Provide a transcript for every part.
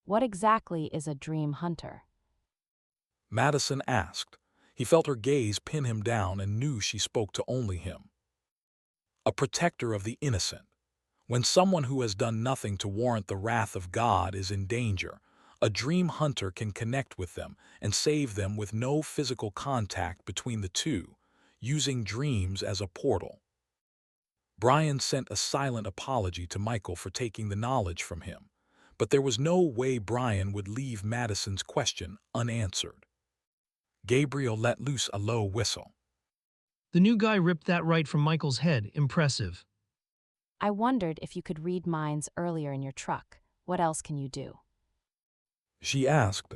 What exactly is a dream hunter? Madison asked. He felt her gaze pin him down and knew she spoke to only him. A protector of the innocent. When someone who has done nothing to warrant the wrath of God is in danger, a dream hunter can connect with them and save them with no physical contact between the two, using dreams as a portal. Brian sent a silent apology to Michael for taking the knowledge from him, but there was no way Brian would leave Madison's question unanswered. Gabriel let loose a low whistle. The new guy ripped that right from Michael's head. Impressive. I wondered if you could read minds earlier in your truck. What else can you do? She asked.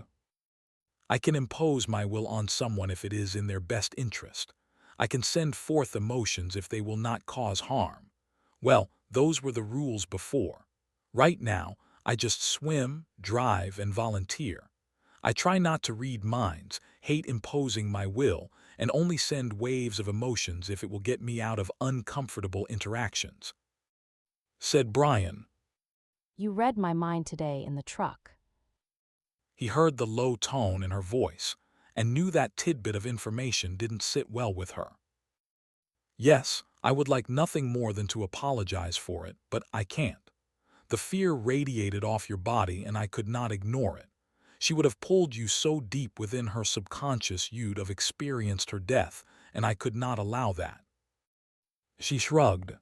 I can impose my will on someone if it is in their best interest. I can send forth emotions if they will not cause harm. Well, those were the rules before. Right now, I just swim, drive, and volunteer. I try not to read minds, hate imposing my will, and only send waves of emotions if it will get me out of uncomfortable interactions. Said Brian. You read my mind today in the truck. He heard the low tone in her voice and knew that tidbit of information didn't sit well with her. Yes, I would like nothing more than to apologize for it, but I can't. The fear radiated off your body and I could not ignore it. She would have pulled you so deep within her subconscious you'd have experienced her death, and I could not allow that. She shrugged.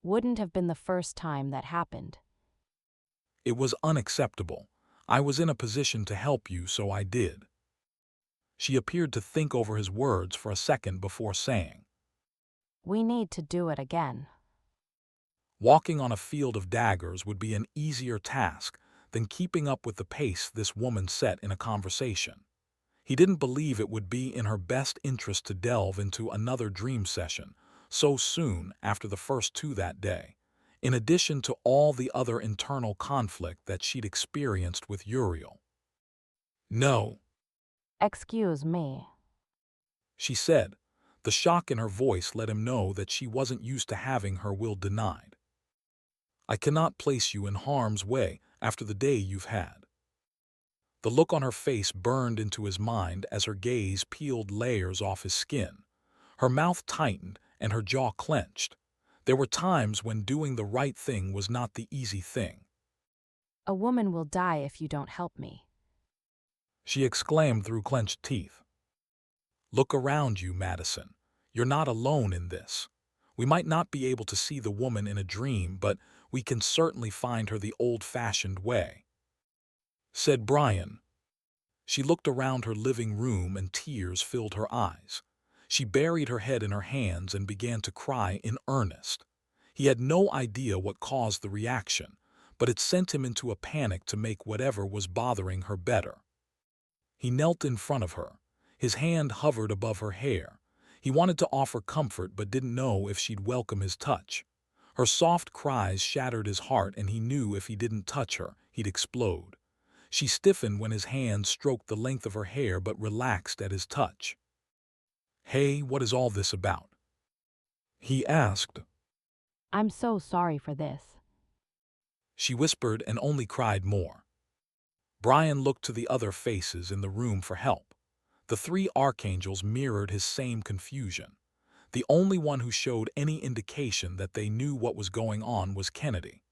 Wouldn't have been the first time that happened. It was unacceptable. I was in a position to help you, so I did. She appeared to think over his words for a second before saying, We need to do it again. walking on a field of daggers would be an easier task than keeping up with the pace this woman set in a conversation. He didn't believe it would be in her best interest to delve into another dream session so soon after the first two that day, in addition to all the other internal conflict that she'd experienced with Uriel. No, Excuse me. she said. The shock in her voice let him know that she wasn't used to having her will denied. I cannot place you in harm's way after the day you've had. The look on her face burned into his mind as her gaze peeled layers off his skin. Her mouth tightened and her jaw clenched. There were times when doing the right thing was not the easy thing. A woman will die if you don't help me. She exclaimed through clenched teeth. Look around you, Madison. You're not alone in this. We might not be able to see the woman in a dream, but we can certainly find her the old-fashioned way, said Brian. She looked around her living room and tears filled her eyes. She buried her head in her hands and began to cry in earnest. He had no idea what caused the reaction, but it sent him into a panic to make whatever was bothering her better. He knelt in front of her. His hand hovered above her hair. He wanted to offer comfort but didn't know if she'd welcome his touch. Her soft cries shattered his heart and he knew if he didn't touch her, he'd explode. She stiffened when his hand stroked the length of her hair but relaxed at his touch. Hey, what is all this about? He asked. I'm so sorry for this. She whispered and only cried more. Brian looked to the other faces in the room for help. The three archangels mirrored his same confusion. The only one who showed any indication that they knew what was going on was Kennedy.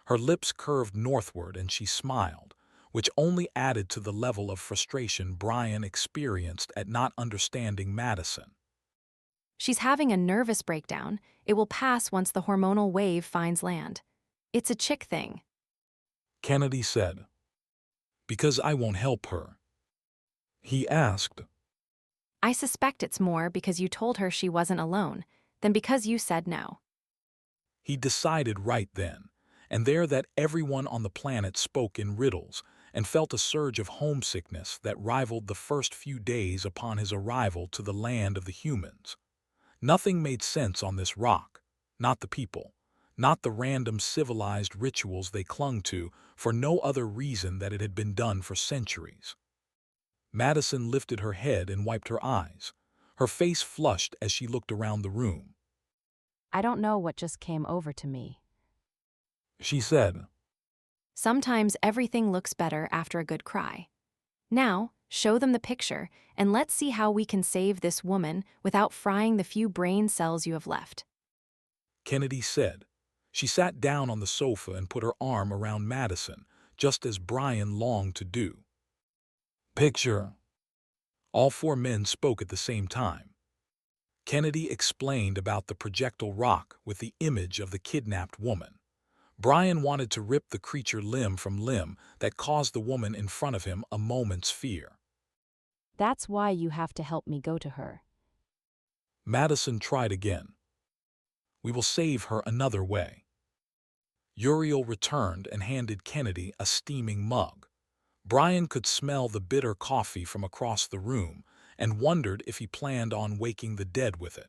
Her lips curved northward and she smiled, which only added to the level of frustration Brian experienced at not understanding Madison. She's having a nervous breakdown. It will pass once the hormonal wave finds land. It's a chick thing. Kennedy said. Because I won't help her. He asked. I suspect it's more because you told her she wasn't alone than because you said no. He decided right then and there that everyone on the planet spoke in riddles and felt a surge of homesickness that rivaled the first few days upon his arrival to the land of the humans. Nothing made sense on this rock, not the people, not the random civilized rituals they clung to for no other reason that it had been done for centuries. Madison lifted her head and wiped her eyes. Her face flushed as she looked around the room. I don't know what just came over to me. She said, Sometimes everything looks better after a good cry. Now, show them the picture, and let's see how we can save this woman without frying the few brain cells you have left. Kennedy said. She sat down on the sofa and put her arm around Madison, just as Brian longed to do. Picture. All four men spoke at the same time. Kennedy explained about the projectile rock with the image of the kidnapped woman. Brian wanted to rip the creature limb from limb that caused the woman in front of him a moment's fear. That's why you have to help me go to her. Madison tried again. We will save her another way. Uriel returned and handed Kennedy a steaming mug. Brian could smell the bitter coffee from across the room and wondered if he planned on waking the dead with it.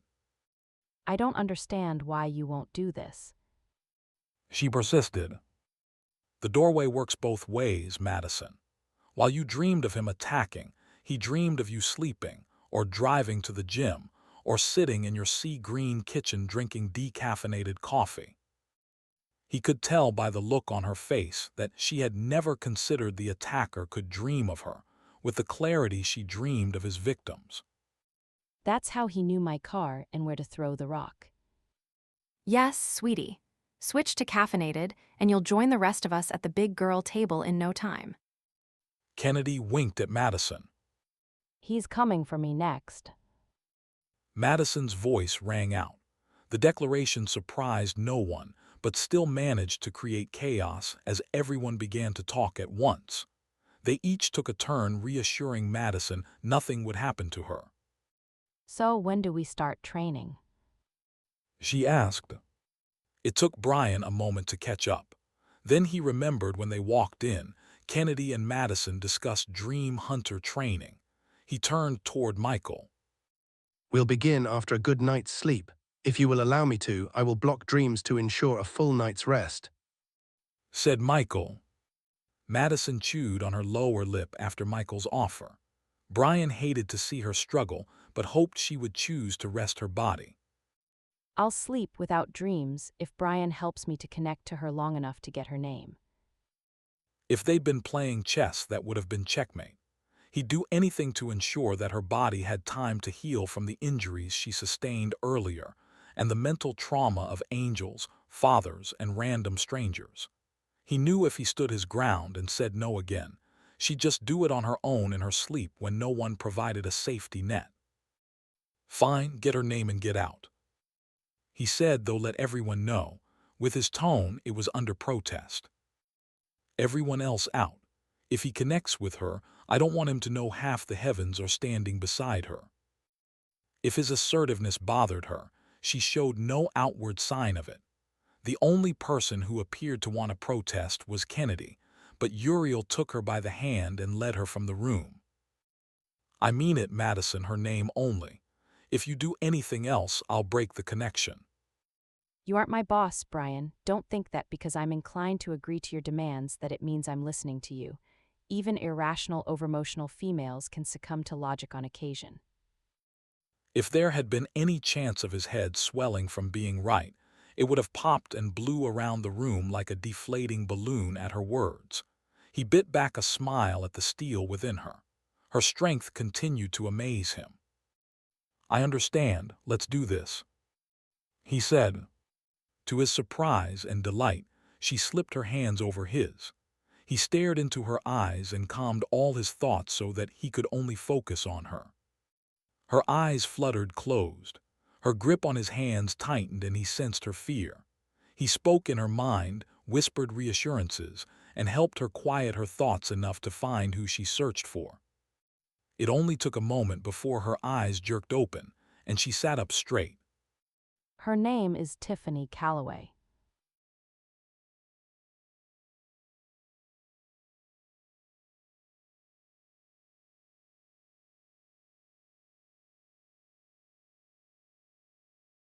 I don't understand why you won't do this. She persisted. The doorway works both ways, Madison. While you dreamed of him attacking, he dreamed of you sleeping, or driving to the gym, or sitting in your sea-green kitchen drinking decaffeinated coffee. He could tell by the look on her face that she had never considered the attacker could dream of her, with the clarity she dreamed of his victims. That's how he knew my car and where to throw the rock. Yes, sweetie. Switch to caffeinated, and you'll join the rest of us at the big girl table in no time. Kennedy winked at Madison. He's coming for me next. Madison's voice rang out. The declaration surprised no one, but still managed to create chaos as everyone began to talk at once. They each took a turn reassuring Madison nothing would happen to her. So when do we start training? She asked. It took Brian a moment to catch up. Then he remembered when they walked in, Kennedy and Madison discussed Dream Hunter training. He turned toward Michael. We'll begin after a good night's sleep. If you will allow me to, I will block dreams to ensure a full night's rest, Said Michael. Madison chewed on her lower lip after Michael's offer. Brian hated to see her struggle, but hoped she would choose to rest her body. I'll sleep without dreams if Brian helps me to connect to her long enough to get her name. If they'd been playing chess, that would have been checkmate. He'd do anything to ensure that her body had time to heal from the injuries she sustained earlier and the mental trauma of angels, fathers, and random strangers. He knew if he stood his ground and said no again, she'd just do it on her own in her sleep when no one provided a safety net. Fine, get her name and get out. He said, though let everyone know. With his tone, it was under protest. Everyone else out. If he connects with her, I don't want him to know half the heavens are standing beside her. If his assertiveness bothered her, she showed no outward sign of it. The only person who appeared to want to protest was Kennedy, but Uriel took her by the hand and led her from the room. I mean it, Madison, her name only. If you do anything else, I'll break the connection. You aren't my boss, Brian. Don't think that because I'm inclined to agree to your demands that it means I'm listening to you. Even irrational, overemotional females can succumb to logic on occasion. If there had been any chance of his head swelling from being right, it would have popped and blew around the room like a deflating balloon at her words. He bit back a smile at the steel within her. Her strength continued to amaze him. I understand, let's do this, he said. To his surprise and delight, she slipped her hands over his. He stared into her eyes and calmed all his thoughts so that he could only focus on her. Her eyes fluttered closed. Her grip on his hands tightened and he sensed her fear. He spoke in her mind, whispered reassurances, and helped her quiet her thoughts enough to find who she searched for. It only took a moment before her eyes jerked open, and she sat up straight. Her name is Tiffany Calloway.